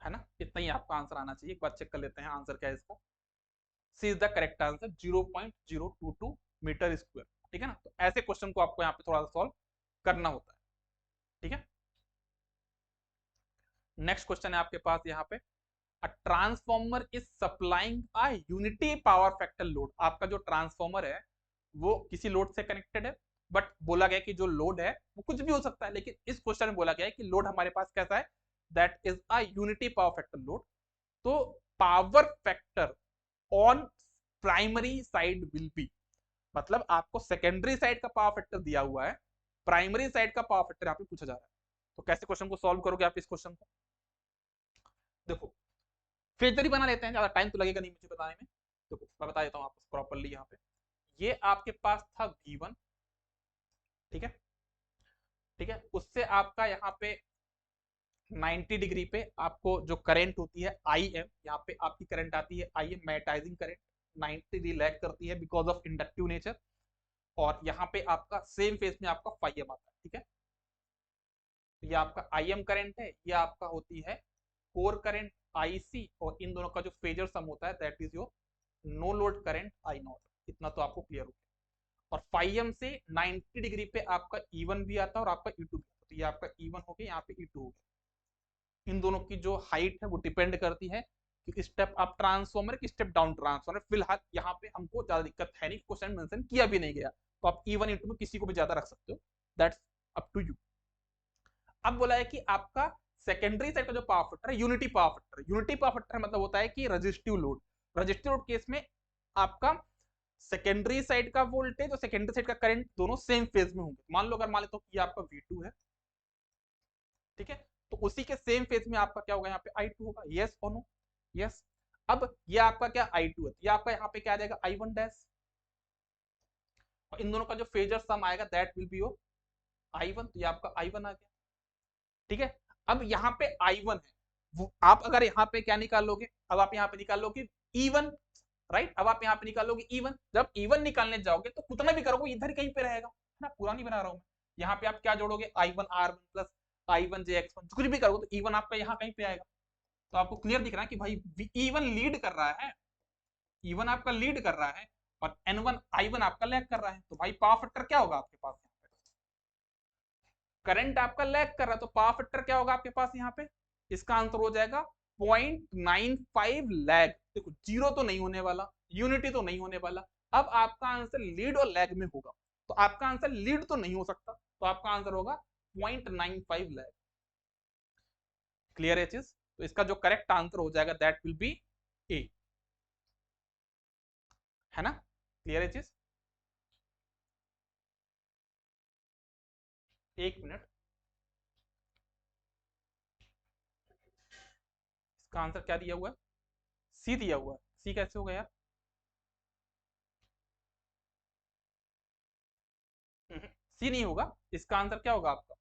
है ना, इतना ही आपका आंसर आना चाहिए। एक बार चेक कर लेते हैं आंसर क्या है इसका, C is the correct answer 0.022 metre square, ठीक है ना। तो ऐसे क्वेश्चन को आपको यहाँ पे थोड़ा सा सॉल्व करना होता है, ठीक है। नेक्स्ट क्वेश्चन है आपके पास यहाँ पे, a transformer is supplying a unity power factor load. आपका जो ट्रांसफॉर्मर है वो किसी लोड से कनेक्टेड है, बट बोला गया कि जो लोड है वो कुछ भी हो सकता है, लेकिन इस क्वेश्चन में बोला गया है कि लोड हमारे पास कैसा है, that is a unity power factor load. तो power factor on primary side will be, मतलब आपको सेकेंडरी साइड का पावर फैक्टर दिया हुआ है, प्राइमरी साइड का पावर फैक्टर यहाँ पे पूछा जा रहा है। तो कैसे क्वेश्चन को सॉल्व करोगे आप इस क्वेश्चन को, देखो फेजर ही बना लेते हैं, ज्यादा टाइम तो लगेगा नहीं मुझे बताने में। देखो मैं बता देता हूँ आपको प्रॉपरली, यहाँ पे ये आपके पास था V1, ठीक है, ठीक है, उससे आपका यहाँ पे 90 डिग्री पे आपको जो करंट होती है IM, यहाँ पे आपकी करंट आती है IM magnetising current, 90 degree lag करती है बिकॉज ऑफ इंडक्टिव नेचर, और यहाँ पे आपका सेम फेज में आपका φm आता है, ठीक है। तो ये आपका IM करंट है, ये आपका होती है कोर करंट IC, और इन दोनों का जो फेजर सम होता है that is your no load current I0। इतना तो आपको क्लियर हो गया। और φm से 90 डिग्री पे आपका E1 भी आता है और आपका E2 भी आता है, तो ये आपका E1 हो गया, यहाँ पे E2 हो गया। इन दोनों की जो हाइट है वो डिपेंड करती है कि स्टेप अप ट्रांसफॉर्मर कि स्टेप डाउन ट्रांसफॉर्मर। फिलहाल यहाँ पे हमको ज्यादा दिक्कत है नहीं, क्वेश्चन मेंशन किया भी नहीं गया, तो आप E1 E2 में किसी को भी ज्यादा रख सकते हो, दैट्स अप टू यू। अब बोला है कि आपका सेकेंडरी साइड का जो पावर फैक्टर है यूनिटी पावर फैक्टर है, यूनिटी पावर फैक्टर मतलब होता है कि resistive load, resistive load case में आपका सेकेंडरी साइड का वोल्टेज और सेकेंडरी साइड का करंट दोनों सेम फेज में होंगे। मान लो अगर मान लेते हो कि आपका V2 है, ठीक है, तो उसी के सेम फेज में आपका क्या होगा, यहाँ पे I2 होगा, यस और नो, यस। अब ये आपका क्या I2 है, ये आपका यहाँ पे क्या आ जाएगा I1 डैश, और इन दोनों का जो फेजर सम आएगा that will be your I1, तो ये आपका I1 आ गया, ठीक है। अब यहाँ पे I1 है, वो आप अगर यहाँ पे क्या निकालोगे, अब आप यहाँ पे निकालोगे E1, राइट। अब आप यहाँ पे निकालोगे E1, जब E1 निकालने जाओगे तो कितना भी करोगे इधर ही कहीं पे रहेगा, है ना, पूरा नहीं बना रहा हूँ मैं। यहाँ पे आप क्या जोड़ोगे I1 R1 plus I1 JX1, कुछ भी करोगे तो E1 आपका यहाँ कहीं पे आएगा। तो आपको क्लियर दिख रहा है कि भाई E1 लीड कर रहा है, E1 आपका लीड कर रहा है, और N1 I1 आपका लैग कर रहा है, तो भाई पावर फैक्टर क्या होगा आपके पास, करंट आपका लैग कर रहा है तो पावर फैक्टर क्या होगा आपके पास यहाँ पे, इसका आंसर हो जाएगा 0.95 लैग। देखो जीरो तो नहीं होने वाला, यूनिटी तो नहीं होने वाला, अब आपका आंसर लीड और लैग में होगा, तो आपका आंसर लीड तो नहीं हो सकता, तो आपका आंसर होगा 0.95 लैग। क्लियर है चीज, तो इसका जो करेक्ट आंसर हो जाएगा दैट विल बी ए, है ना, क्लियर है चीज। एक मिनट, इसका आंसर क्या दिया हुआ है? सी दिया हुआ है। सी कैसे होगा यार? सी नहीं होगा, इसका आंसर क्या होगा आपका?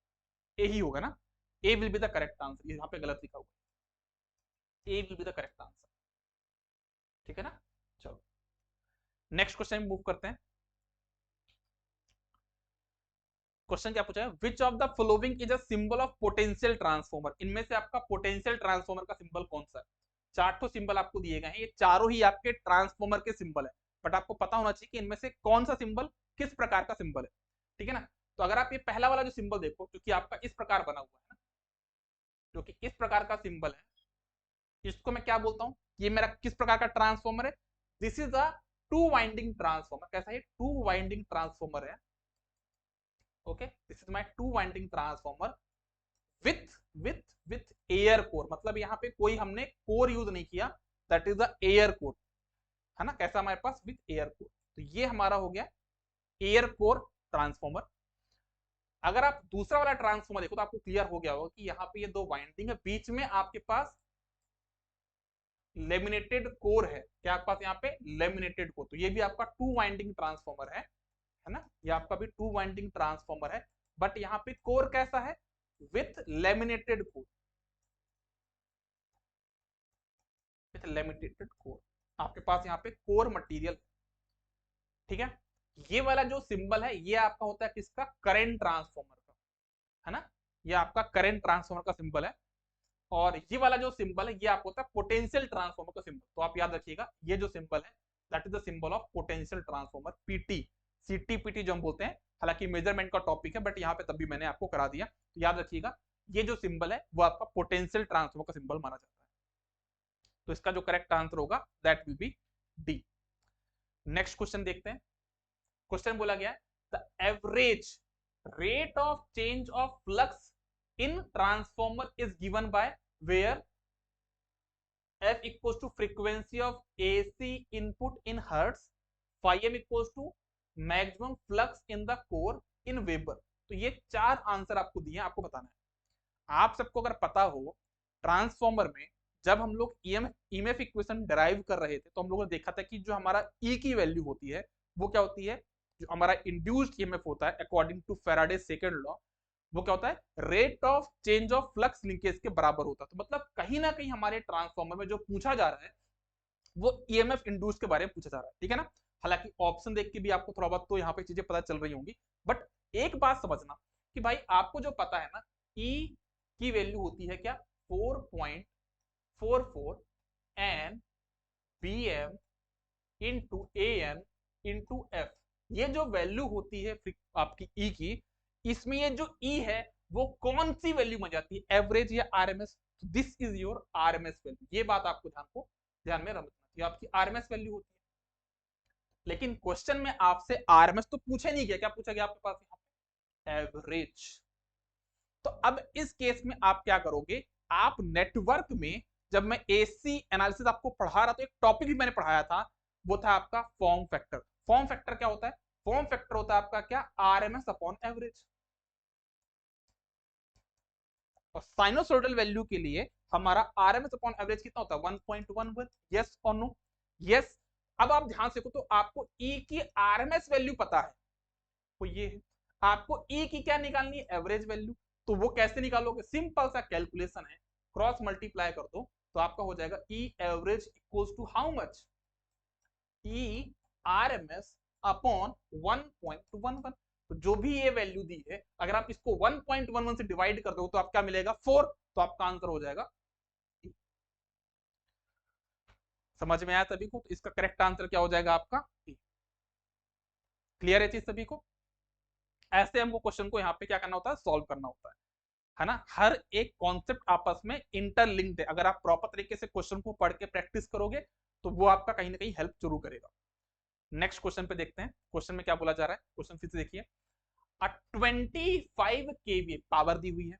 ए ही होगा ना। A will be the correct answer, यहाँ पे गलत लिखा हुआ है, A will be the correct answer. ठीक है ना। चलो नेक्स्ट क्वेश्चन मूव करते हैं। क्वेश्चन क्या पूछा है? Which of the following is a symbol of potential transformer? इनमें से आपका पोटेंशियल ट्रांसफॉर्मर का सिंबल कौन सा है? चार तो सिंबल आपको दिए गए हैं, ये चारों ही आपके ट्रांसफॉर्मर के सिंबल है, बट आपको पता होना चाहिए कि इनमें से कौन सा सिंबल किस प्रकार का सिंबल है। ठीक है ना। तो अगर आप ये पहला वाला जो सिंबल देखो, क्योंकि आपका इस प्रकार बना हुआ है ना, क्योंकि इस प्रकार का सिंबल है, इसको मैं क्या बोलता हूं? ये मेरा किस प्रकार का ट्रांसफॉर्मर है? This is a two winding transformer. कैसा है? टू वाइंडिंग ट्रांसफॉर्मर है। Okay, this is my two winding transformer with with with air core. मतलब यहाँ पे कोई हमने कोर यूज नहीं किया, that is the air core, है ना। कैसा हमारे पास? With air core. तो ये हमारा हो गया एयर कोर ट्रांसफॉर्मर। अगर आप दूसरा वाला ट्रांसफॉर्मर देखो तो आपको क्लियर हो गया होगा कि यहाँ पे ये दो वाइंडिंग है, बीच में आपके पास लेमिनेटेड कोर है। क्या आपके पास यहाँ पे? Laminated core. तो ये भी आपका टू वाइंडिंग ट्रांसफॉर्मर है ना। ये आपका भी टू वाइंडिंग ट्रांसफॉर्मर है, बट यहाँ पे कोर कैसा है? With laminated core, with laminated core. आपके पास यहाँ पे कोर मटेरियल। ठीक है। ये वाला जो सिंबल है ये आपका होता है किसका? करंट ट्रांसफॉर्मर का, है ना। ये आपका करंट ट्रांसफॉर्मर का सिंबल है। और ये वाला जो सिंबल है ये आपको होता है पोटेंशियल ट्रांसफॉर्मर का सिंबल। तो आप याद रखिएगा ये जो सिंबल है that is the symbol of potential transformer, PT. सीटी पीटी जो हम बोलते हैं, हालांकि मेजरमेंट का टॉपिक है, बट यहाँ पे तब भी मैंने आपको करा दिया। तो याद रखिएगा ये जो सिंबल है वो आपका पोटेंशियल ट्रांसफॉर्मर का सिंबल माना जाता है। तो इसका जो करेक्ट आंसर होगा that will be D. Next question देखते हैं। क्वेश्चन बोला गया the average rate of change of flux in transformer is given by where F equals to frequency of AC input in hertz, phi m equals to maximum flux in the core in Weber। तो ये चार answer आपको दिए, आपको बताना है। आप सबको अगर पता हो ट्रांसफॉर्मर में जब हम लोग ईएमएफ इक्वेशन डिराइव कर रहे थे तो हम लोगों ने देखा था कि जो हमारा ई की वैल्यू होती है वो क्या होती है? जो हमारा इंड्यूस्ड ईएमएफ होता है according to Faraday second law, वो क्या होता है? Rate of change of flux linkage के बराबर होता है। तो मतलब कहीं ना कहीं हमारे ट्रांसफॉर्मर में जो पूछा जा रहा है वो ईएमएफ इंड्यूस के बारे में पूछा जा रहा है। ठीक है ना। हालांकि ऑप्शन देख के भी आपको थोड़ा बहुत तो यहाँ पे चीजें पता चल रही होंगी, बट एक बात समझना कि भाई आपको जो पता है ना ई की वैल्यू होती है क्या? 4.44 N B M into A N into F. ये जो वैल्यू होती है आपकी ई की, इसमें ये जो ई है वो कौन सी वैल्यू में जाती है? एवरेज या RMS? This is your RMS value. ये बात आपको ध्यान में रखना, ये आपकी आरएमएस वैल्यू होती है। लेकिन क्वेश्चन में आपसे आरएमएस तो पूछे नहीं गया, क्या पूछा गया आपके पास? यहाँ पे एवरेज। तो अब इस केस में आप क्या करोगे? आप नेटवर्क में, जब मैं एसी एनालिसिस आपको पढ़ा रहा था, एक टॉपिक भी मैंने पढ़ाया था, वो था आपका फॉर्म फैक्टर। फॉर्म फैक्टर क्या होता है? फॉर्म फैक्टर होता है आपका क्या? RMS upon average. और साइनोसॉइडल वैल्यू के लिए हमारा आरएमएस अपॉन एवरेज कितना होता है? 1.11। यस और नो? यस। अब आप ध्यान से देखो तो आपको ई की आरएमएस वैल्यू पता है, तो ये है। आपको ई की क्या निकालनी है? Average value. तो वो कैसे निकालोगे? सिंपल सा कैलकुलेशन है, क्रॉस मल्टीप्लाई कर दो तो आपका हो जाएगा E average equals to how much? E RMS upon 1.11। तो जो भी ये वैल्यू दी है अगर आप इसको 1.11 से डिवाइड कर दो तो आप क्या मिलेगा? 4। तो आपका आंसर हो जाएगा। समझ में आया सभी को? तो इसका करेक्ट आंसर क्या हो जाएगा आपका? क्लियर है चीज सभी को? ऐसे हमको क्वेश्चन को यहाँ पे क्या करना होता है? सॉल्व करना होता है ना। हर एक कॉन्सेप्ट आपस में इंटरलिंक्ड है। अगर आप प्रॉपर तरीके से क्वेश्चन को पढ़ के प्रैक्टिस करोगे तो वो आपका कहीं ना कहीं हेल्प जरूर करेगा। नेक्स्ट क्वेश्चन पे देखते हैं। क्वेश्चन में क्या बोला जा रहा है? क्वेश्चन फिर से देखिए। 25 kVA पावर दी हुई है,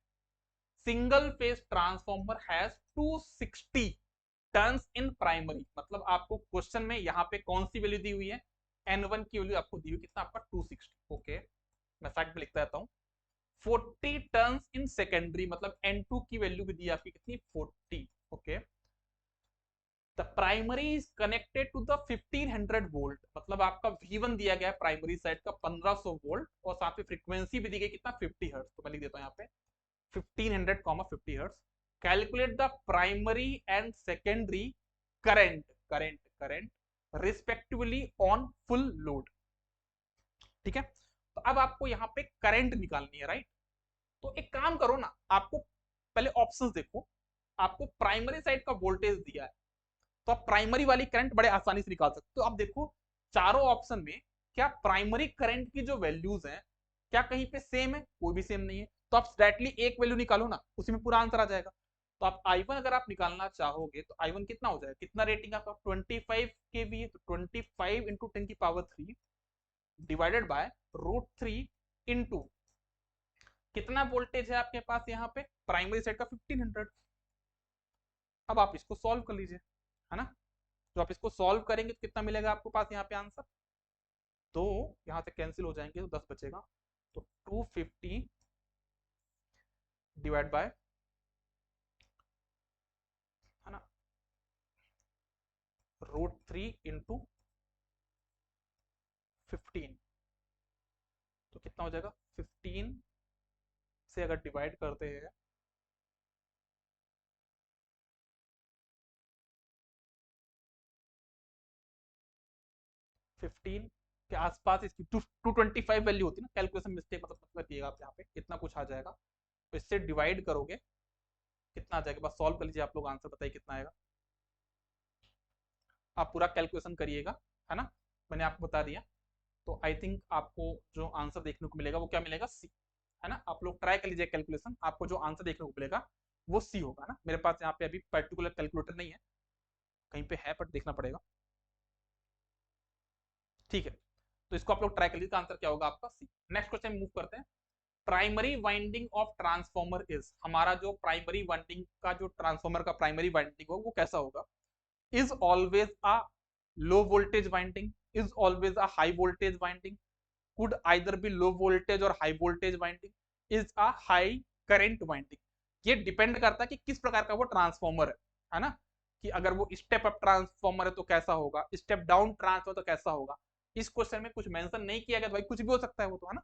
single phase transformer has 260 turns in primary. मतलब आपको क्वेश्चन में यहाँ पे कौन सी वैल्यू दी हुई है? N1 की वैल्यू आपको दी हुई कितना? आपका 260। ओके, मैं साइड पे लिखता रहता हूँ। 40 टर्न्स इन सेकेंडरी, मतलब N2 की वैल्यू भी दी आपकी कितनी 40। Okay, the primary is connected to the 1500 volt, मतलब आपका V1 दिया गया है प्राइमरी साइड का 1500 वोल्ट और साथ में फ्रीक्वेंसी भी दी गई कितना 50 हर्ट्ज। तो मैं लिख देता हूं यहाँ पे 1500, 50 hertz. Calculate the primary and secondary current current current respectively on full load. ठीक है, तो अब आपको यहाँ पे करंट निकालनी है, राइट। तो एक काम करो ना, आपको पहले ऑप्शंस देखो, आपको प्राइमरी साइड का वोल्टेज दिया है तो आप प्राइमरी वाली करंट बड़े आसानी से निकाल सकते हो। तो आप देखो चारों ऑप्शन में क्या प्राइमरी करंट की जो वैल्यूज हैं क्या कहीं पे सेम है, कोई भी सेम नहीं है। तो आप डायरेक्टली एक वैल्यू निकालो ना, उसी में पूरा आंसर आ जाएगा। तो आप I1 अगर आप निकालना चाहोगे तो I1 कितना हो जाएगा, कितना रेटिंग आपका 25 kV है, तो 25 इंटू 10⁻³ डिवाइडेड बाय √3 इंटू कितना वोल्टेज है आपके पास यहाँ पे प्राइमरी साइड का 1500। अब आप इसको सॉल्व कर लीजिए, है ना। जो आप इसको सॉल्व करेंगे तो कितना मिलेगा आपको पास यहाँ पे आंसर, तो यहाँ से कैंसिल हो जाएंगे तो 10 बचेगा। तो 250 डिवाइड बाय, है ना, √3 इंटू 15, तो कितना हो जाएगा 15 से अगर डिवाइड करते हैं 15 के आसपास इसकी 225 वैल्यू होती है ना, कैलकुलेशन मिस्टेक मतलब दिएगा आप यहाँ पे इतना कुछ आ जाएगा। तो इससे डिवाइड करोगे कितना आ जाएगा, बस सॉल्व कर लीजिए आप लोग, आंसर बताइए कितना आएगा। आप पूरा कैलकुलेशन करिएगा, है ना, मैंने आपको बता दिया। तो आई थिंक आपको जो आंसर देखने को मिलेगा वो क्या मिलेगा, सी, है ना। आप लोग ट्राई कर लीजिए कैलकुलेशन, आपको जो आंसर देखने को मिलेगा वो सी होगा ना। मेरे पास यहाँ पे अभी पर्टिकुलर कैलकुलेटर नहीं है, कहीं पे है पर देखना पड़ेगा। ठीक है, तो इसको आप लोग ट्राई कर लीजिए, आंसर क्या होगा आपका सी। नेक्स्ट क्वेश्चन मूव करते हैं। Primary winding of transformer is, हमारा जो प्राइमरी वाइंडिंग का जो ट्रांसफॉर्मर का प्राइमरी वाइंडिंग हो वो कैसा होगा। Is always a low voltage winding, is always a high voltage winding, could either be low voltage और high voltage winding, is a high current winding। ये डिपेंड करता है कि किस प्रकार का वो ट्रांसफॉर्मर है ना, कि अगर वो स्टेप अप ट्रांसफॉर्मर है तो कैसा होगा, स्टेप डाउन ट्रांसफॉर्मर तो कैसा होगा। इस क्वेश्चन में कुछ मेंशन नहीं किया गया, तो भाई कुछ भी हो सकता है वो, तो है ना,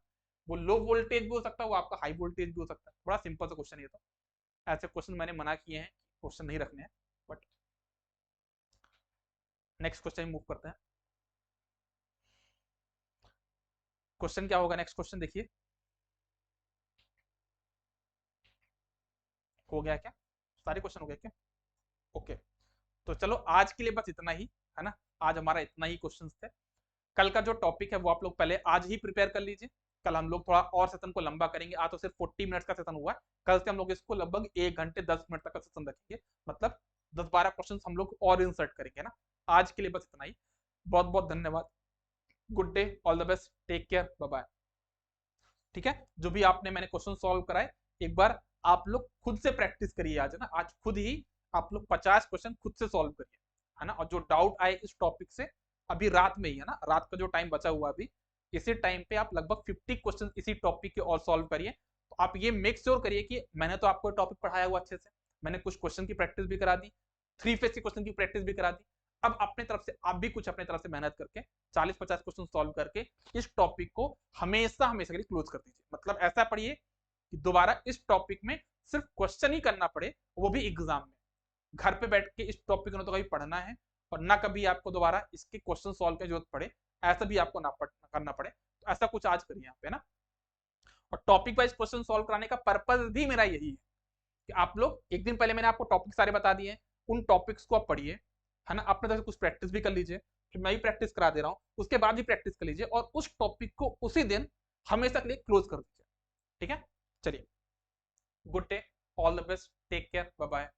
वो लो वोल्टेज भी हो सकता है, वो आपका हाई वोल्टेज भी हो सकता है। बड़ा सिंपल सा क्वेश्चन ये, तो ऐसे क्वेश्चन मैंने मना किए हैं, क्वेश्चन नहीं रखने हैं। बट नेक्स्ट क्वेश्चन मूव करते हैं। क्वेश्चन क्या होगा नेक्स्ट क्वेश्चन देखिए, हो गया क्या, सारे क्वेश्चन हो गए क्या, ओके। तो चलो आज के लिए बस इतना ही, है ना, आज हमारा इतना ही क्वेश्चंस थे। कल का जो टॉपिक है वो आप लोग पहले आज ही प्रिपेयर कर लीजिए, कल हम लोग थोड़ा और सेशन को लंबा करेंगे। आज तो सिर्फ 40 मिनट्स का सेशन हुआ है, कल से हम लोग इसको लगभग 1 घंटे 10 मिनट तक का सेशन रखेंगे, मतलब 10-12 क्वेश्चन हम लोग और इंसर्ट करेंगे ना। आज के लिए बस इतना ही, बहुत बहुत धन्यवाद, good day, all the best, take care, bye bye. ठीक है, जो भी आपने मैंने क्वेश्चन सॉल्व कराए एक बार आप लोग खुद से प्रैक्टिस करिए आज, है ना, आज खुद ही आप लोग 50 क्वेश्चन खुद से सॉल्व करिए, है ना। और जो डाउट आए इस टॉपिक से अभी रात में ही, है ना, रात का जो टाइम बचा हुआ अभी इसी टाइम पे आप लगभग 50 क्वेश्चन इसी टॉपिक के और सॉल्व करिए। तो आप ये मेक श्योर करिए कि मैंने तो आपको टॉपिक पढ़ाया हुआ अच्छे से, मैंने कुछ क्वेश्चन की प्रैक्टिस भी करा दी, 3 फेज के क्वेश्चन की प्रैक्टिस भी करा दी। अब अपने तरफ से आप भी कुछ अपने तरफ से मेहनत करके 40-50 क्वेश्चन सॉल्व करके इस टॉपिक को हमेशा हमेशा के लिए क्लोज कर दीजिए। मतलब ऐसा पढ़िए कि दोबारा इस टॉपिक में सिर्फ क्वेश्चन ही करना पड़े, वो भी एग्जाम में। घर पे बैठ के इस टॉपिक को तो कभी पढ़ना है और ना कभी आपको दोबारा इसके क्वेश्चन सॉल्व की जरूरत पड़े, ऐसा भी आपको ना करना पड़े। तो ऐसा कुछ आज करिए यहाँ पे ना। और टॉपिक वाइज क्वेश्चन सॉल्व कराने का पर्पज भी मेरा यही है कि आप लोग एक दिन पहले मैंने आपको टॉपिक सारे बता दिए, उन टॉपिक्स को आप पढ़िए, है ना, अपने तरफ से कुछ प्रैक्टिस भी कर लीजिए, फिर मैं भी प्रैक्टिस करा दे रहा हूँ, उसके बाद भी प्रैक्टिस कर लीजिए और उस टॉपिक को उसी दिन हमेशा के लिए क्लोज कर दीजिए। ठीक है, चलिए, good day, all the best, take care, bye bye.